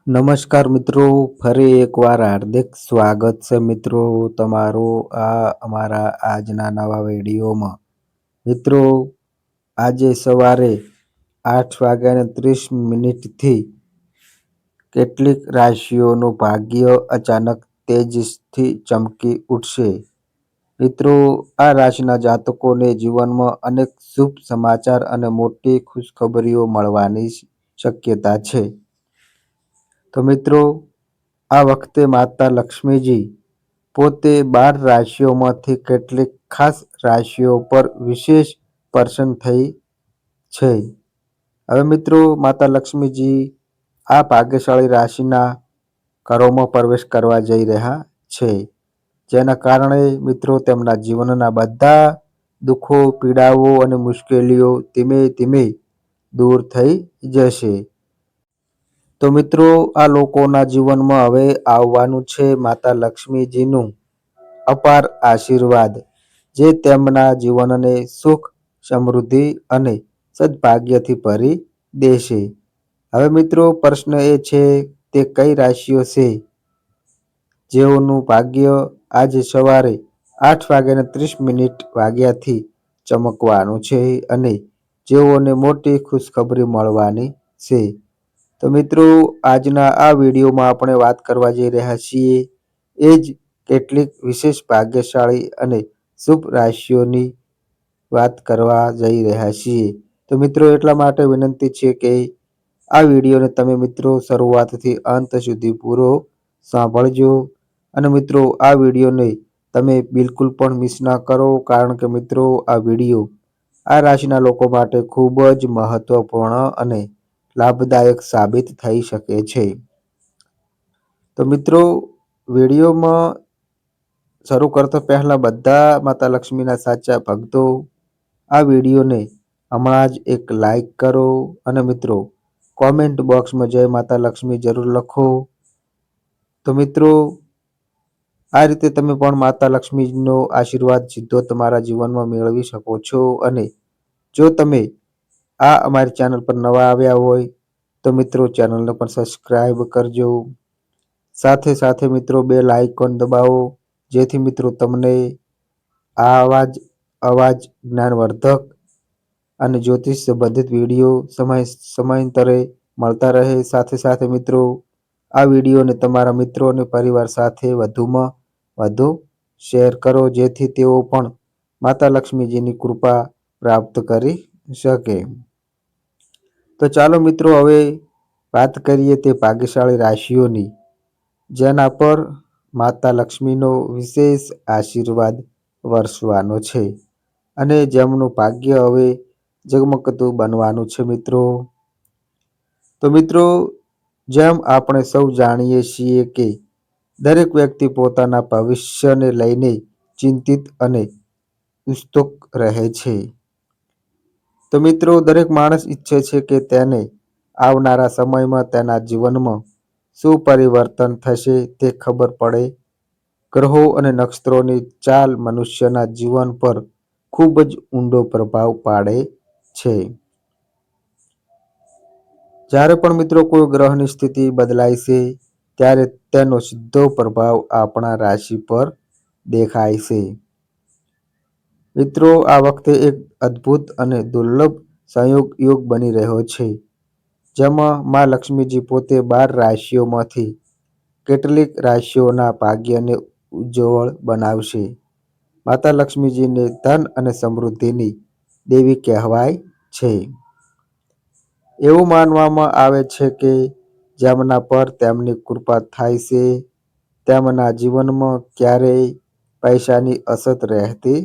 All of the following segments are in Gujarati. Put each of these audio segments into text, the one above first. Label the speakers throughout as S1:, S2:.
S1: નમસ્કાર મિત્રો, ફરી એકવાર હાર્દિક સ્વાગત છે મિત્રો તમારું અમારા આજના નવા વિડીયોમાં. મિત્રો, આજે સવારે 8:30 કેટલીક રાશિઓનું ભાગ્ય અચાનક તેજથી ચમકી ઉઠશે. મિત્રો, આ રાશિના જાતકોને જીવનમાં અનેક શુભ સમાચાર અને મોટી ખુશખબરીઓ મળવાની શક્યતા છે. તો મિત્રો, આ વખતે માતા લક્ષ્મીજી પોતે 12 રાશિઓમાંથી કેટલીક ખાસ રાશિઓ પર વિશેષ પ્રસન્ન થઈ છે. હવે મિત્રો, માતા લક્ષ્મીજી આ ભાગ્યશાળી રાશિના ઘરોમાં પ્રવેશ કરવા જઈ રહ્યા છે, જેના કારણે મિત્રો તેમના જીવનના બધા દુઃખો, પીડાઓ અને મુશ્કેલીઓ ધીમે ધીમે દૂર થઈ જશે. તો મિત્રો, આ લોકોના જીવનમાં હવે આવવાનું છે માતા લક્ષ્મીજીનું અપાર આશીર્વાદ, જે તેમના જીવનને સુખ, સમૃદ્ધિ અને સદભાગ્યથી ભરી દેશે. હવે મિત્રો, પ્રશ્ન એ છે તે કઈ રાશિઓ છે જેઓનું ભાગ્ય આજે સવારે 8:30 ચમકવાનું છે અને જેઓને મોટી ખુશખબરી મળવાની છે. તો મિત્રો, આજના આ વિડીયોમાં આપણે વાત કરવા જઈ રહ્યા છીએ એ જ કેટલીક વિશેષ ભાગ્યશાળી અને શુભ રાશિઓની વાત કરવા જઈ રહ્યા છીએ. તો મિત્રો, એટલા માટે વિનંતી છે કે આ વિડીયોને તમે મિત્રો શરૂઆતથી અંત સુધી પૂરો સાંભળજો અને મિત્રો આ વિડીયોને તમે બિલકુલ પણ મિસ ના કરો, કારણ કે મિત્રો આ વિડીયો આ રાશિના લોકો માટે ખૂબ જ મહત્વપૂર્ણ અને લાભદાયક સાબિત થઈ શકે છે. તો મિત્રો, વિડીયોમાં શરૂ કરતા પહેલા બધા માતા લક્ષ્મીના સાચા ભક્તો આ વિડીયોને હમણાં જ એક લાઈક કરો અને મિત્રો કોમેન્ટ બોક્સમાં જય માતા લક્ષ્મી જરૂર લખો. તો મિત્રો, આ રીતે તમે પણ માતા લક્ષ્મીનો આશીર્વાદ સીધો તમારા જીવનમાં મેળવી શકો છો. અને જો તમે આ અમારી ચેનલ પર નવા આવ્યા હોય તો મિત્રો ચેનલને પણ સબસ્ક્રાઈબ કરજો. સાથે સાથે મિત્રો બેલ આઇકોન દબાવો, જેથી મિત્રો તમને અવાજ જ્ઞાનવર્ધક અને જ્યોતિષ સંબંધિત વિડીયો સમયાંતરે મળતા રહે. સાથે સાથે મિત્રો આ વિડીયોને તમારા મિત્રો અને પરિવાર સાથે વધુમાં વધુ શેર કરો, જેથી તેઓ પણ માતા લક્ષ્મીજીની કૃપા પ્રાપ્ત કરી શકે. તો ચાલો મિત્રો હવે વાત કરીએ તે ભાગ્યશાળી રાશિઓની, જેના પર માતા લક્ષ્મીનો વિશેષ આશીર્વાદ વરસવાનો છે અને જેમનું ભાગ્ય હવે ઝગમગતું બનવાનું છે મિત્રો. તો મિત્રો, જેમ આપણે સૌ જાણીએ છીએ કે દરેક વ્યક્તિ પોતાના ભવિષ્યને લઈને ચિંતિત અને ઉત્સુક રહે છે. તો મિત્રો, દરેક માણસ ઈચ્છે છે કે તેને આવનારા સમયમાં તેના જીવનમાં શું પરિવર્તન થશે તે ખબર પડે. ગ્રહો અને નક્ષત્રોની ચાલ મનુષ્યના જીવન પર ખૂબ જ ઊંડો પ્રભાવ પાડે છે. જ્યારે પણ મિત્રો કોઈ ગ્રહની સ્થિતિ બદલાય છે, ત્યારે તેનો સીધો પ્રભાવ આપણા રાશિ પર દેખાય છે. મિત્રો, આ વખતે એક અદ્ભુત અને દુર્લભ સંયોગ બની રહ્યો છે, જેમાં માં લક્ષ્મીજી પોતે 12 રાશિઓમાંથી કેટલીક રાશિઓના ભાગ્યને ઉજ્જવળ બનાવશે. માતા લક્ષ્મીજીને ધન અને સમૃદ્ધિની દેવી કહેવાય છે. એવું માનવામાં આવે છે કે જેમના પર તેમની કૃપા થાય છે તેમના જીવનમાં ક્યારેય પૈસાની અછત રહેતી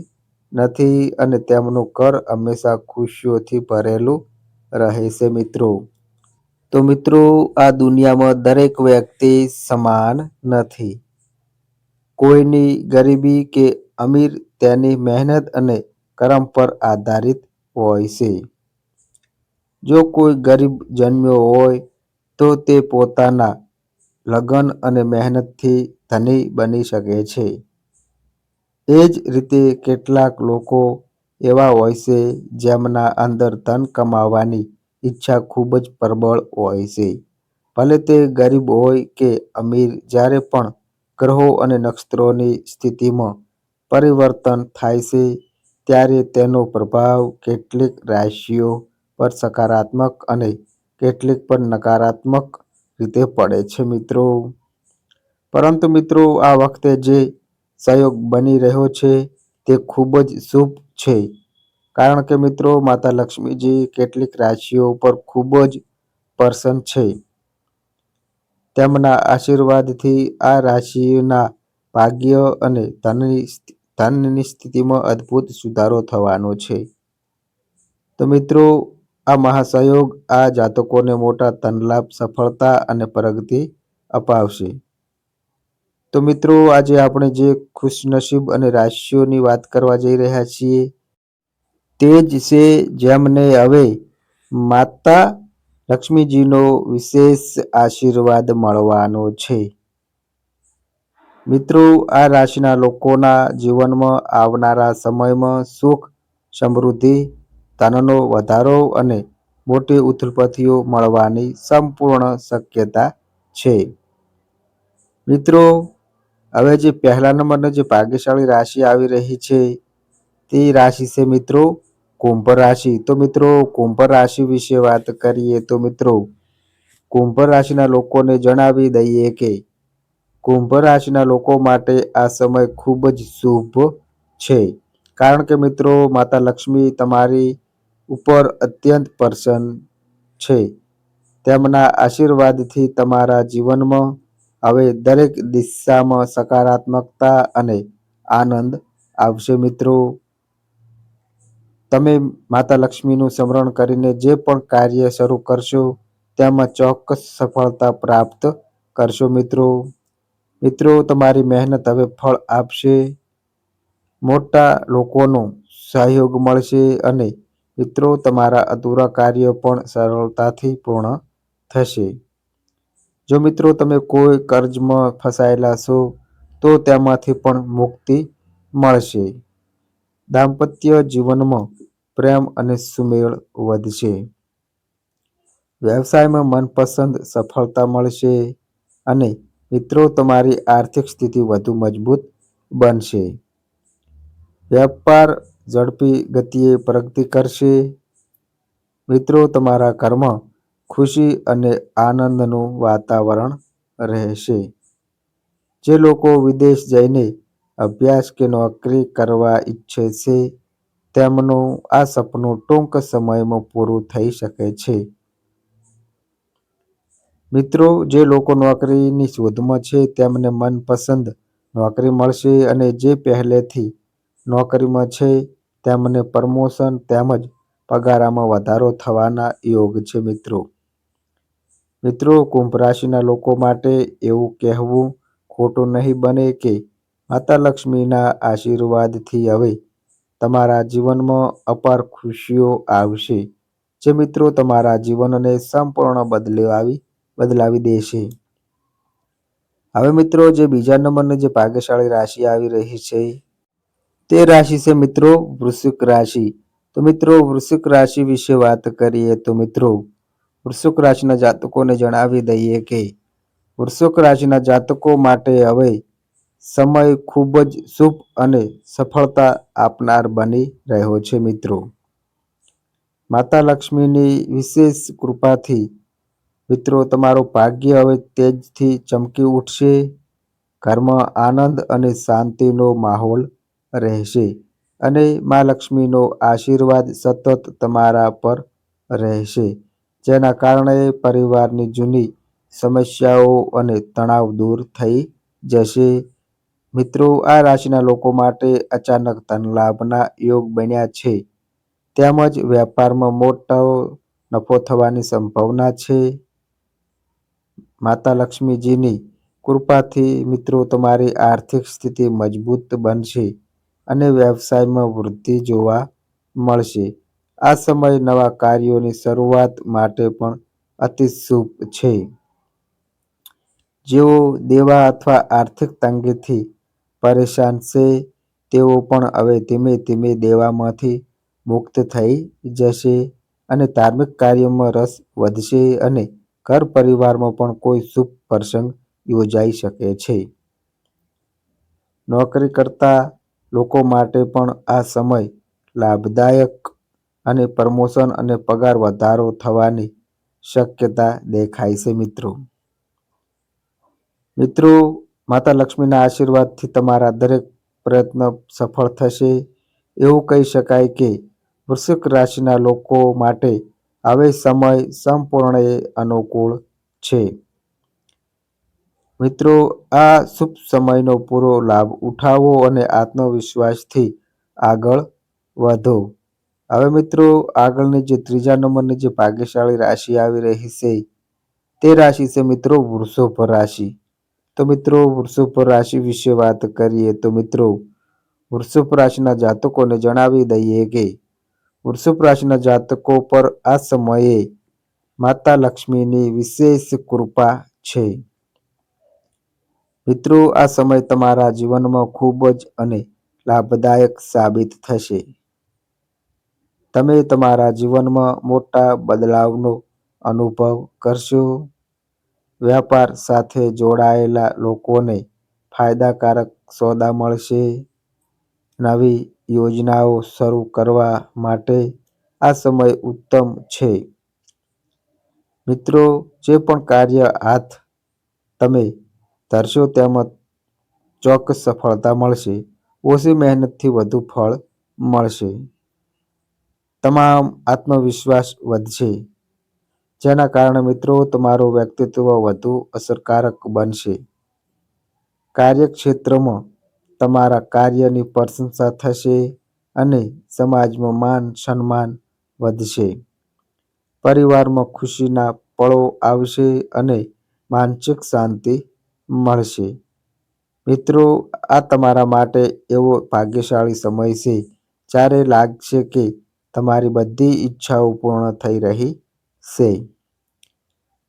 S1: નથી અને તેમનું ઘર હંમેશા ખુશીઓથી ભરેલું રહે છે મિત્રો. તો મિત્રો, આ દુનિયામાં દરેક વ્યક્તિ સમાન નથી. કોઈની ગરીબી કે અમીર તેની મહેનત અને કર્મ પર આધારિત હોય છે. જો કોઈ ગરીબ જન્મ્યો હોય તો તે પોતાના લગન અને મહેનતથી ધની બની શકે છે. એ જ રીતે કેટલાક લોકો એવા હોય છે જેમના અંદર ધન કમાવાની ઈચ્છા ખૂબ જ પ્રબળ હોય છે, ભલે તે ગરીબ હોય કે અમીર. જ્યારે પણ ગ્રહો અને નક્ષત્રોની સ્થિતિમાં પરિવર્તન થાય છે ત્યારે તેનો પ્રભાવ કેટલીક રાશિઓ પર સકારાત્મક અને કેટલીક પર નકારાત્મક રીતે પડે છે મિત્રો. પરંતુ મિત્રો આ વખતે જે સંયોગ બની રહ્યો છે તે ખૂબ જ શુભ છે. કારણ કે મિત્રો માતા લક્ષ્મીજી કેટલીક રાશિઓ પર ખૂબ જ પ્રસન્ન છે. તેમના આશીર્વાદથી આ રાશિના ભાગ્ય અને ધનની સ્થિતિમાં અદ્ભુત સુધારો થવાનો છે. તો મિત્રો આ મહાસંયોગ આ જાતકોને મોટા ધનલાભ, સફળતા અને પ્રગતિ અપાવશે. તો મિત્રો આજે આપણે જે ખુશનસીબ અને રાશિઓની વાત કરવા જઈ રહ્યા છીએ તે જ છે જેમને હવે માતા લક્ષ્મીજીનો વિશેષ આશીર્વાદ મળવાનો છે. મિત્રો આ રાશિના લોકોના જીવનમાં આવનારા સમયમાં સુખ, સમૃદ્ધિ, ધનનો વધારો અને મોટી ઉથલપથીઓ મળવાની સંપૂર્ણ શક્યતા છે. મિત્રો હવે જે પહેલા નંબરની જે ભાગ્યશાળી રાશિ આવી રહી છે તે રાશિ છે મિત્રો કુંભ રાશિ. તો મિત્રો કુંભ રાશિ વિશે વાત કરીએ તો મિત્રો કુંભ રાશિના લોકોને જણાવી દઈએ કે કુંભ રાશિના લોકો માટે આ સમય ખૂબ જ શુભ છે. કારણ કે મિત્રો માતા લક્ષ્મી તમારી ઉપર અત્યંત પ્રસન્ન છે. તેમના આશીર્વાદથી તમારા જીવનમાં હવે દરેક દિશામાં સકારાત્મકતા અને આનંદ આવશે મિત્રો. તમે માતા લક્ષ્મીનું સ્મરણ કરીને જે પણ કાર્ય શરૂ કરશો તેમાં ચોક્કસ સફળતા પ્રાપ્ત કરશો મિત્રો. મિત્રો તમારી મહેનત હવે ફળ આપશે. મોટા લોકોનો સહયોગ મળશે અને મિત્રો તમારા અધૂરા કાર્ય પણ સરળતાથી પૂર્ણ થશે. જો મિત્રો તમે કોઈ કર્જમાં ફસાયેલા છો તો તેમાંથી પણ મુક્તિ મળશે. દાંપત્ય જીવનમાં પ્રેમ અને સુમેળ વધશે. વ્યવસાયમાં મનપસંદ સફળતા મળશે અને મિત્રો તમારી આર્થિક સ્થિતિ વધુ મજબૂત બનશે. વેપાર ઝડપી ગતિએ પ્રગતિ કરશે. મિત્રો તમારા ઘરમાં ખુશી અને આનંદનું વાતાવરણ રહેશે. જે લોકો વિદેશ જઈને અભ્યાસ કે નોકરી કરવા ઈચ્છે છે તેમનું આ સપનું ટૂંક સમયમાં પૂરું થઈ શકે છે. મિત્રો જે લોકો નોકરીની શોધમાં છે તેમને મનપસંદ નોકરી મળશે અને જે પહેલેથી નોકરીમાં છે તેમને પ્રમોશન તેમજ પગારમાં વધારો થવાના યોગ છે મિત્રો. મિત્રો કુંભ રાશિના લોકો માટે એવું કહેવું ખોટું નહીં બને કે માતા લક્ષ્મીના આશીર્વાદથી હવે તમારા જીવનમાં અપાર ખુશીઓ આવશે જે મિત્રો તમારા જીવનને સંપૂર્ણ બદલાવી દેશે. હવે મિત્રો જે બીજા નંબરની જે ભાગ્યશાળી રાશિ આવી રહી છે તે રાશિ છે મિત્રો વૃશ્ચિક રાશિ. તો મિત્રો વૃશ્ચિક રાશિ વિશે વાત કરીએ તો મિત્રો વૃશ્ચિક રાશિના જાતકોને જણાવી દઈએ કે વૃશ્ચિક રાશિના જાતકો માટે હવે સમય ખૂબ જ શુભ અને સફળતા આપનાર બની રહ્યો છે મિત્રો. માતા લક્ષ્મીની વિશેષ કૃપાથી મિત્રો તમારું ભાગ્ય હવે તેજથી ચમકી ઉઠશે. ઘરમાં આનંદ અને શાંતિનો માહોલ રહેશે અને મા લક્ષ્મીનો આશીર્વાદ સતત તમારા પર રહેશે જેના કારણે પરિવારની જૂની સમસ્યાઓ અને તણાવ દૂર થઈ જશે. મિત્રો આ રાશિના લોકો માટે અચાનક ધનલાભના યોગ બન્યા છે તેમજ વેપારમાં મોટો નફો થવાની સંભાવના છે. માતા લક્ષ્મીજીની કૃપાથી મિત્રો તમારી આર્થિક સ્થિતિ મજબૂત બનશે અને વ્યવસાયમાં વૃદ્ધિ જોવા મળશે. આ સમય નવા કાર્યોની શરૂઆત માટે પણ અતિ શુભ છે. જેઓ દેવા અથવા આર્થિક તંગીથી પરેશાન છે તેઓ પણ હવે ધીમે ધીમે દેવામાંથી મુક્ત થઈ જશે અને ધાર્મિક કાર્યોમાં રસ વધશે અને ઘર પરિવારમાં પણ કોઈ શુભ પ્રસંગ યોજાઈ શકે છે. નોકરી કરતા લોકો માટે પણ આ સમય લાભદાયક અને પ્રમોશન અને પગાર વધારો થવાની શક્યતા દેખાય છે મિત્રો. મિત્રો, માતા લક્ષ્મીના આશીર્વાદથી તમારા દરેક પ્રયત્ન સફળ થશે. એવું કહી શકાય કે વૃશ્ચિક રાશિના લોકો માટે હવે સમય સંપૂર્ણ અનુકૂળ છે. મિત્રો, આ શુભ સમયનો પૂરો લાભ ઉઠાવો અને આત્મવિશ્વાસથી આગળ વધો. હવે મિત્રો, આગળની જે ત્રીજા નંબરની જે ભાગ્યશાળી રાશિ આવી રહી છે તે રાશિ છે મિત્રો વૃષભ રાશિ. તો મિત્રો, વૃષભ રાશિ વિશે વાત કરીએ તો મિત્રો, વૃષભ રાશિના જાતકોને જણાવી દઈએ કે વૃષભ રાશિના જાતકો પર આ સમયે માતા લક્ષ્મીની વિશેષ કૃપા છે. મિત્રો, આ સમય તમારા જીવનમાં ખૂબ જ અને લાભદાયક સાબિત થશે. તમે તમારા જીવનમાં મોટા બદલાવનો અનુભવ કરશો. વ્યાપાર સાથે જોડાયેલા લોકોને ફાયદાકારક સોદા મળશે. નવી યોજનાઓ શરૂ કરવા માટે આ સમય ઉત્તમ છે. મિત્રો, જે પણ કાર્ય હાથ તમે ધરશો તેમાં ચોક્કસ સફળતા મળશે. ઓછી મહેનતથી વધુ ફળ મળશે. તમામ આત્મવિશ્વાસ વધશે, જેના કારણે મિત્રો તમારું વ્યક્તિત્વ વધુ અસરકારક બનશે. કાર્યક્ષેત્રમાં તમારા કાર્યની પ્રશંસા થશે અને સમાજમાં માન સન્માન વધશે. પરિવારમાં ખુશીના પળો આવશે અને માનસિક શાંતિ મળશે. મિત્રો, આ તમારા માટે એવો ભાગ્યશાળી સમય છે જ્યારે લાગશે કે તમારી બધી ઈચ્છાઓ પૂર્ણ થઈ રહી છે.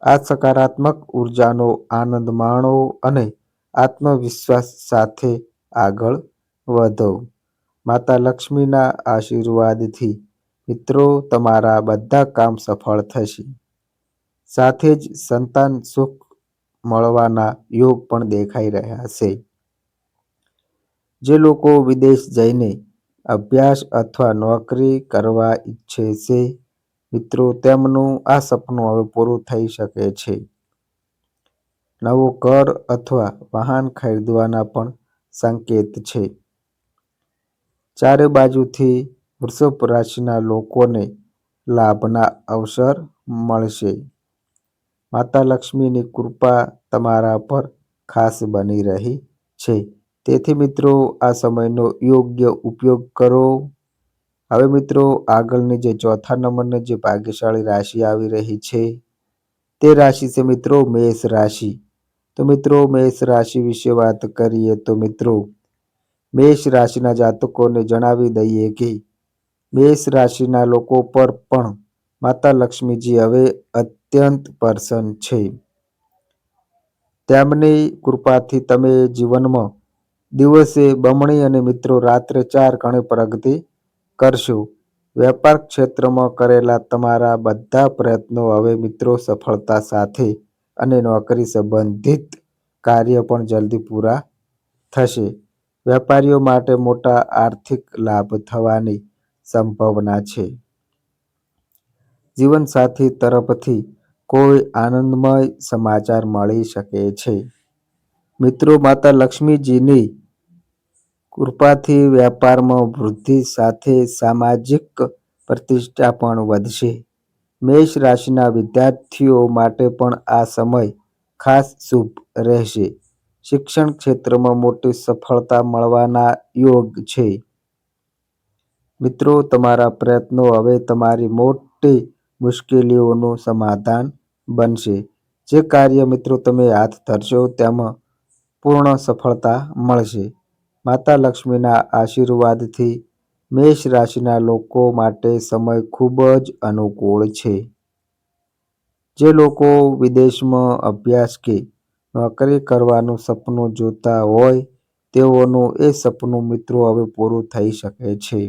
S1: આ સકારાત્મક ઉર્જાનો આનંદ માણો અને આત્મવિશ્વાસ સાથે આગળ વધો. માતા લક્ષ્મીના આશીર્વાદથી મિત્રો તમારા બધા કામ સફળ થશે. સાથે જ સંતાન સુખ મળવાના યોગ પણ દેખાઈ રહ્યા છે. જે લોકો વિદેશ જઈને અભ્યાસ અથવા નોકરી કરવા ઈચ્છે છે મિત્રો, તેમનું આ સપનું હવે પૂરું થઈ શકે છે. નવું ઘર અથવા વાહન ખરીદવાના પણ સંકેત છે. ચારે બાજુથી વૃષભ રાશિના લોકોને લાભના અવસર મળશે. માતા લક્ષ્મીની કૃપા તમારા પર ખાસ બની રહી છે. તેથી મિત્રો, આ સમયનો યોગ્ય ઉપયોગ કરો. હવે મિત્રો, આગળની જે ચોથા નંબરની જે ભાગ્યશાળી રાશિ આવી રહી છે તે રાશિ છે મિત્રો મેષ રાશિ. તો મિત્રો, મેષ રાશિ વિશે વાત કરીએ તો મિત્રો, મેષ રાશિના જાતકોને જણાવી દઈએ કે મેષ રાશિના લોકો પર પણ માતા લક્ષ્મીજી હવે અત્યંત પ્રસન્ન છે. તેમની કૃપાથી તમે જીવનમાં દિવસે બમણી અને મિત્રો રાત્રે 4 ગણી પ્રગતિ કરશો. વેપાર ક્ષેત્રમાં કરેલા તમારા બધા પ્રયત્નો હવે મિત્રો સફળતા સાથે અને નોકરી સંબંધિત કાર્ય પણ જલ્દી પૂરા થશે. વેપારીઓ માટે મોટા આર્થિક લાભ થવાની સંભાવના છે. જીવનસાથી તરફથી કોઈ આનંદમય સમાચાર મળી શકે છે. મિત્રો, માતા લક્ષ્મીજીની કૃપાથી વેપારમાં વૃદ્ધિ સાથે સામાજિક પ્રતિષ્ઠા પણ વધશે. મેષ રાશિના વિદ્યાર્થીઓ માટે પણ આ સમય ખાસ શુભ રહેશે. શિક્ષણ ક્ષેત્રમાં મોટી સફળતા મળવાના યોગ છે. મિત્રો, તમારા પ્રયત્નો હવે તમારી મોટી મુશ્કેલીઓનું સમાધાન બનશે. જે કાર્ય મિત્રો તમે હાથ ધરશો તેમાં પૂર્ણ સફળતા મળશે. માતા લક્ષ્મીના આશીર્વાદથી મેષ રાશિના લોકો માટે સમય ખૂબ જ અનુકૂળ છે. જે લોકો વિદેશમાં અભ્યાસ કે નોકરી કરવાનું સપનું જોતા હોય તેઓનું એ સપનું મિત્રો હવે પૂરું થઈ શકે છે.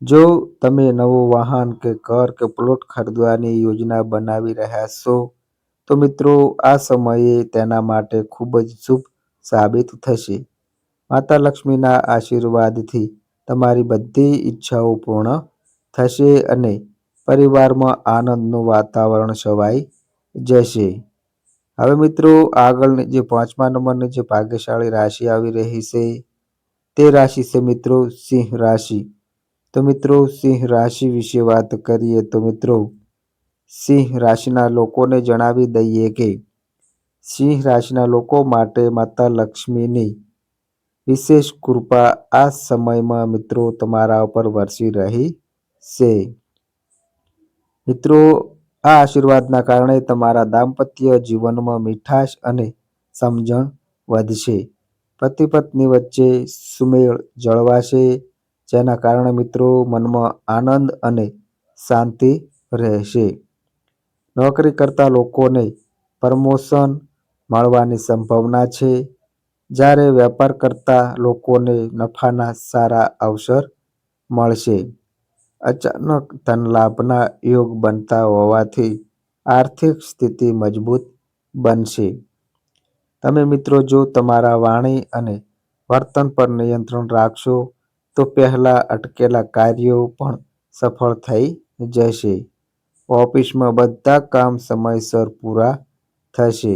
S1: જો તમે નવું વાહન કે ઘર કે પ્લોટ ખરીદવાની યોજના બનાવી રહ્યા છો, તો મિત્રો આ સમયે તેના માટે ખૂબ જ શુભ સાબિત થશે. માતા લક્ષ્મીના આશીર્વાદથી તમારી બધી ઈચ્છાઓ પૂર્ણ થશે અને પરિવારમાં આનંદનું વાતાવરણ છવાઈ જશે. હવે મિત્રો આગળની જે 5મા નંબરની જે ભાગ્યશાળી રાશિ આવી રહી છે, તે રાશિ છે મિત્રો સિંહ રાશિ. તો મિત્રો સિંહ રાશિ વિશે વાત કરીએ તો મિત્રો સિંહ રાશિના લોકોને જણાવી દઈએ કે સિંહ રાશિના લોકો માટે માતા લક્ષ્મીની વિશેષ કૃપા આ સમયમાં મિત્રો તમારા ઉપર વરસી રહી છે. મિત્રો આ આશીર્વાદના કારણે તમારા દાંપત્ય જીવનમાં મીઠાશ અને સમજણ વધશે. પતિ પત્ની વચ્ચે સુમેળ જળવાશે, જેના કારણે મિત્રો મનમાં આનંદ અને શાંતિ રહેશે. નોકરી કરતા લોકોને પ્રમોશન મળવાની સંભાવના છે, જ્યારે વેપાર કરતા લોકોને નફાના સારા અવસર મળશે. અચાનક ધન લાભના યોગ બનતા હોવાથી આર્થિક સ્થિતિ મજબૂત બનશે. તમે મિત્રો જો તમારા વાણી અને વર્તન પર નિયંત્રણ રાખશો, તો પહેલા અટકેલા કાર્યો પણ સફળ થઈ જશે. ઓફિસમાં બધા કામ સમયસર પૂરા થશે.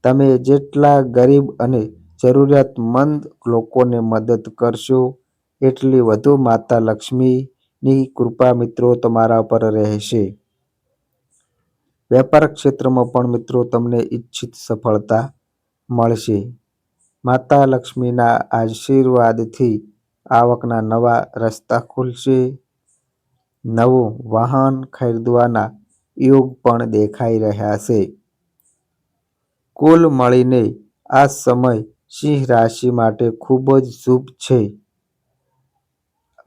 S1: તમે જેટલા ગરીબ અને જરૂરિયાતમંદ લોકોને મદદ કરશો, એટલી વધુ માતા લક્ષ્મીની કૃપા મિત્રો તમારા પર રહેશે. વેપાર ક્ષેત્રમાં પણ મિત્રો તમને ઈચ્છિત સફળતા મળશે. માતા લક્ષ્મીના આશીર્વાદથી આવકના નવા રસ્તા ખુલશે. નવું વાહન ખરીદવાના યોગ પણ દેખાઈ રહ્યા છે. કુલ મળીને આ સમય સિંહ રાશિ માટે ખૂબ જ શુભ છે.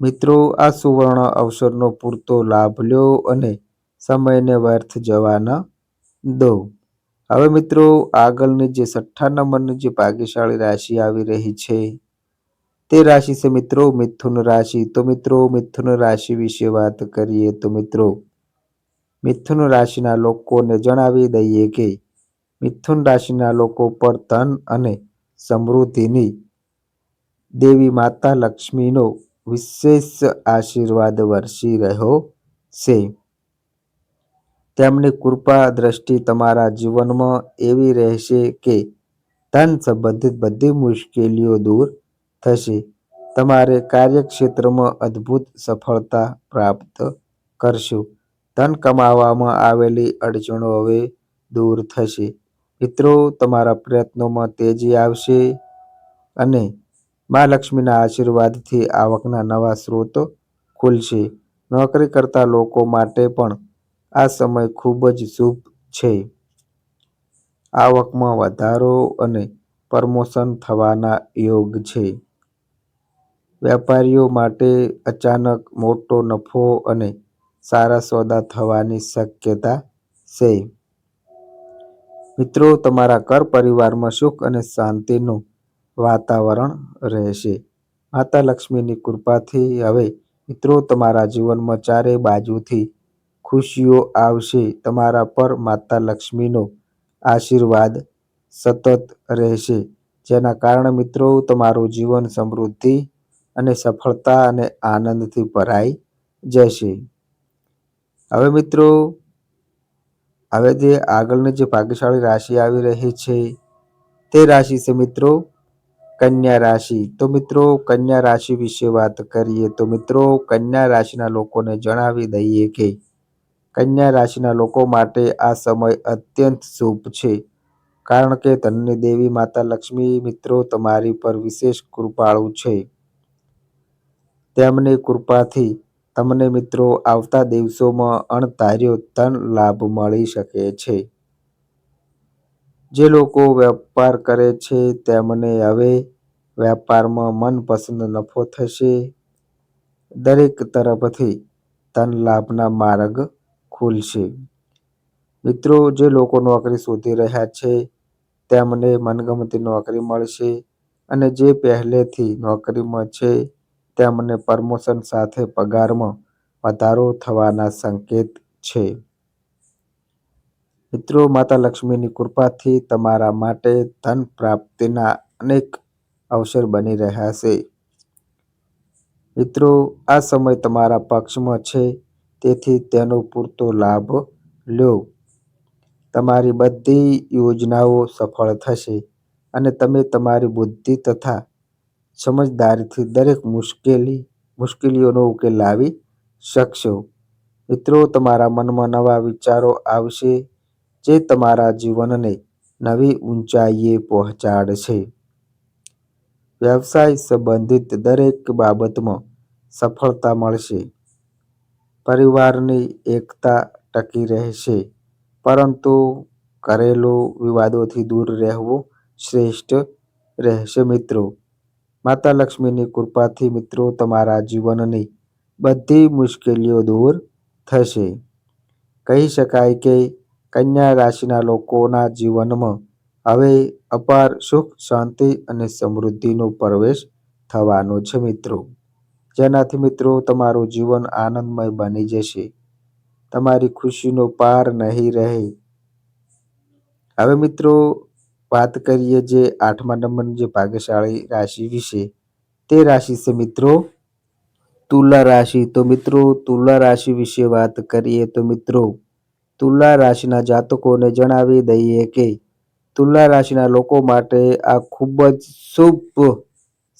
S1: મિત્રો આ સુવર્ણ અવસરનો પૂરતો લાભ લો અને સમયને વ્યર્થ જવા ન દો. હવે મિત્રો આગળની જે 6 નંબરની જે ભાગ્યશાળી રાશિ આવી રહી છે, તે રાશિ છે મિત્રો મિથુન રાશિ. તો મિત્રો મિથુન રાશિ વિશે વાત કરીએ તો મિત્રો મિથુન રાશિના લોકોને જણાવી દઈએ કે મિથુન રાશિના લોકો પર ધન અને સમૃદ્ધિની દેવી માતા લક્ષ્મીનો વિશેષ આશીર્વાદ વરસી રહ્યો છે. તેમની કૃપા દ્રષ્ટિ તમારા જીવનમાં એવી રહેશે કે ધન સંબંધિત બધી મુશ્કેલીઓ દૂર થશે. તમારે કાર્યક્ષેત્રમાં અદ્ભુત સફળતા પ્રાપ્ત કરશો. ધન કમાવામાં આવેલી અડચણો હવે દૂર થશે. મિત્રો તમારા પ્રયત્નોમાં તેજી આવશે અને મા લક્ષ્મીના આશીર્વાદથી આવકના નવા સ્ત્રોત ખુલશે. નોકરી કરતા લોકો માટે પણ આ સમય ખૂબ જ શુભ છે. આવકમાં વધારો અને પ્રમોશન થવાના યોગ છે. વેપારીઓ માટે અચાનક મોટો નફો અને સારા સોદા થવાની શક્યતા છે. મિત્રો તમારા ઘર પરિવારમાં સુખ અને શાંતિનું વાતાવરણ રહેશે. માતા લક્ષ્મીની કૃપાથી હવે મિત્રો તમારા જીવનમાં ચારે બાજુથી ખુશીઓ આવશે. તમારા પર માતા લક્ષ્મીનો આશીર્વાદ સતત રહેશે, જેના કારણે મિત્રો તમારું જીવન સમૃદ્ધિ અને સફળતા અને આનંદથી ભરાઈ જશે. હવે મિત્રો હવે જે આગળની જે ભાગ્યશાળી રાશિ આવી રહી છે, તે રાશિ છે મિત્રો કન્યા રાશિ. તો મિત્રો કન્યા રાશિ વિશે વાત કરીએ તો મિત્રો કન્યા રાશિના લોકોને જણાવી દઈએ કે કન્યા રાશિના લોકો માટે આ સમય અત્યંત શુભ છે, કારણ કે ધનની દેવી માતા લક્ષ્મી મિત્રો તમારી પર વિશેષ કૃપાળુ છે. તેમની કૃપાથી તમને મિત્રો આવતા દિવસોમાં અણધાર્યો ધન લાભ મળી શકે છે. જે લોકો વેપાર કરે છે તેમને હવે વેપારમાં મનપસંદ નફો થશે. દરેક તરફથી ધન લાભના માર્ગ ખુલશે. મિત્રો જે લોકો નોકરી શોધી રહ્યા છે તેમને મનગમતી નોકરી મળશે અને જે પહેલેથી નોકરીમાં છે તેમને પ્રમોશન સાથે પગારમાં વધારો થવાના સંકેત છે. મિત્રો, માતા લક્ષ્મીની કૃપાથી તમારા માટે ધન પ્રાપ્તિના અનેક અવસર બની રહ્યા છે. મિત્રો, આ સમય તમારા પક્ષમાં છે, તેથી તેનો પૂરતો લાભ લો. તમારી બધી યોજનાઓ સફળ થશે અને તમે તમારી બુદ્ધિ તથા સમજદારીથી દરેક મુશ્કેલીઓનો ઉકેલ લાવી શકશો. મિત્રો, તમારા મનમાં નવા વિચારો આવશે, જે તમારા જીવનને નવી ઊંચાઈએ પહોંચાડશે. વ્યવસાય સંબંધિત દરેક બાબતમાં સફળતા મળશે. પરિવારની એકતા ટકી રહેશે, પરંતુ ઘરેલું વિવાદોથી દૂર રહેવું શ્રેષ્ઠ રહેશે. મિત્રો, માતા લક્ષ્મીની કૃપાથી મિત્રો તમારા જીવનની બધી મુશ્કેલીઓ દૂર થશે. કહી શકાય કે કન્યા રાશિના લોકોના જીવનમાં હવે અપાર સુખ, શાંતિ અને સમૃદ્ધિનો પ્રવેશ થવાનો છે. મિત્રો, જેનાથી મિત્રો તમારું જીવન આનંદમય બની જશે. તમારી ખુશીનો પાર નહીં રહે. હવે મિત્રો વાત કરીએ જે 8મા નંબરની જે ભાગ્યશાળી રાશિ વિશે. તે રાશિ છે મિત્રો તુલા રાશિ. તો મિત્રો તુલા રાશિ વિશે વાત કરીએ તો મિત્રો તુલા રાશિના જાતકોને જણાવી દઈએ કે તુલા રાશિના લોકો માટે આ ખૂબ જ શુભ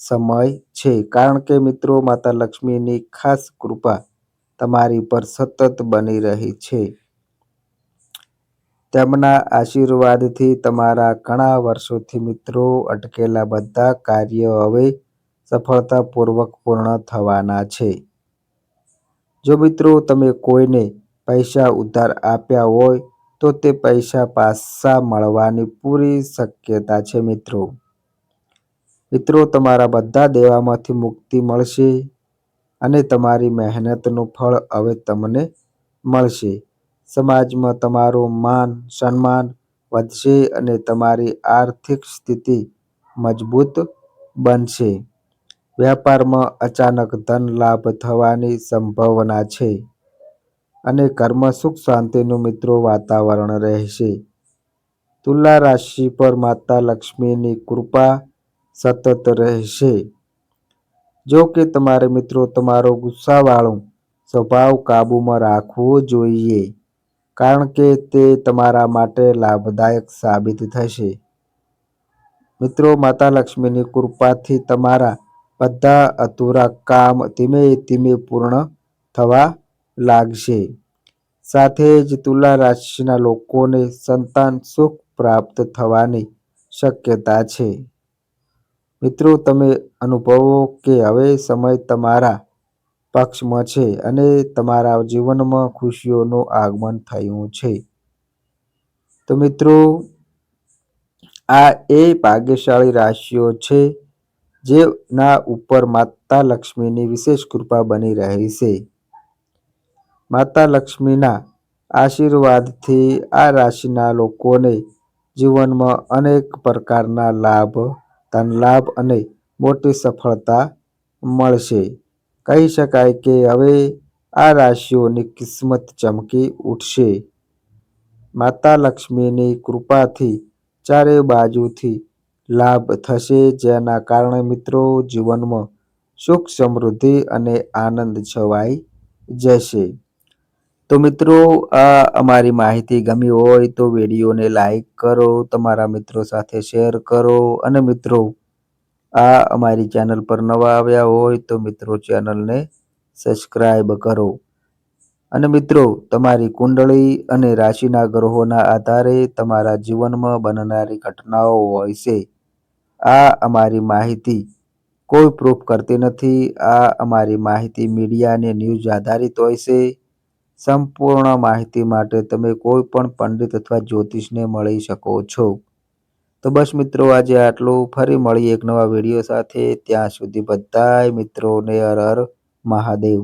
S1: સમય છે, કારણ કે મિત્રો માતા લક્ષ્મીની ખાસ કૃપા તમારી પર સતત બની રહી છે. તેમના આશીર્વાદથી તમારા ઘણા વર્ષોથી મિત્રો અટકેલા બધા કાર્યો હવે સફળતાપૂર્વક પૂર્ણ થવાના છે. જો મિત્રો તમે કોઈને પૈસા ઉધાર આપ્યા હોય તો તે પૈસા પાછા મળવાની પૂરી શક્યતા છે. મિત્રો, તમારા બધા દેવામાંથી મુક્તિ મળશે અને તમારી મહેનતનું ફળ હવે તમને મળશે. સમાજમાં તમારું માન સન્માન વધશે અને તમારી આર્થિક સ્થિતિ મજબૂત બનશે. વ્યાપારમાં અચાનક ધન લાભ થવાની સંભાવના છે અને ઘરમાં સુખ શાંતિનું મિત્રો વાતાવરણ રહેશે. તુલા રાશિ પર માતા લક્ષ્મીની કૃપા સતત રહેશે. જો કે તમારે મિત્રો તમારો ગુસ્સાવાળો સ્વભાવ કાબૂમાં રાખવો જોઈએ, કારણ કે તે તમારા માટે લાભદાયક સાબિત થશે. મિત્રો, માતા લક્ષ્મીની કૃપાથી તમારા બધા અધૂરા કામ ધીમે ધીમે પૂર્ણ થવા લાગશે. સાથે જ તુલા રાશિના લોકોને સંતાન સુખ પ્રાપ્ત થવાની શક્યતા છે. મિત્રો, તમે અનુભવો કે હવે સમય તમારા પક્ષમાં છે અને તમારા જીવનમાં ખુશીઓનું આગમન થયું છે. તો મિત્રો, આ એ ભાગ્યશાળી રાશિઓ છે જેના ઉપર માતા લક્ષ્મીની વિશેષ કૃપા બની રહી છે. માતા લક્ષ્મીના આશીર્વાદથી આ રાશિના લોકોને જીવનમાં અનેક પ્રકારના લાભ, ધનલાભ અને મોટી સફળતા મળશે. કહી શકાય કે હવે આ રાશિઓની કિસ્મત ચમકી ઉઠશે. માતા લક્ષ્મીની કૃપાથી ચારે બાજુથી લાભ થશે, જેના કારણે મિત્રો જીવનમાં સુખ, સમૃદ્ધિ અને આનંદ છવાઈ જશે. તો મિત્રો, આ અમારી માહિતી ગમી હોય તો વિડીયોને લાઈક કરો, તમારા મિત્રો સાથે શેર કરો અને મિત્રો આ અમારી ચેનલ પર નવા આવ્યા હોય તો મિત્રો ચેનલને સબસ્ક્રાઈબ કરો. અને મિત્રો તમારી કુંડળી અને રાશિના ગ્રહોના આધારે તમારા જીવનમાં બનનારી ઘટનાઓ હોય છે. આ અમારી માહિતી કોઈ પ્રૂફ કરતી નથી. આ અમારી માહિતી મીડિયા અને ન્યૂઝ આધારિત હોય છે. સંપૂર્ણ માહિતી માટે તમે કોઈ પણ પંડિત અથવા જ્યોતિષને મળી શકો છો. તો બસ મિત્રો, આજે આટલું. ફરી મળીએ એક નવા વિડીયો સાથે. ત્યાં સુધી બધાય મિત્રોને હર હર મહાદેવ.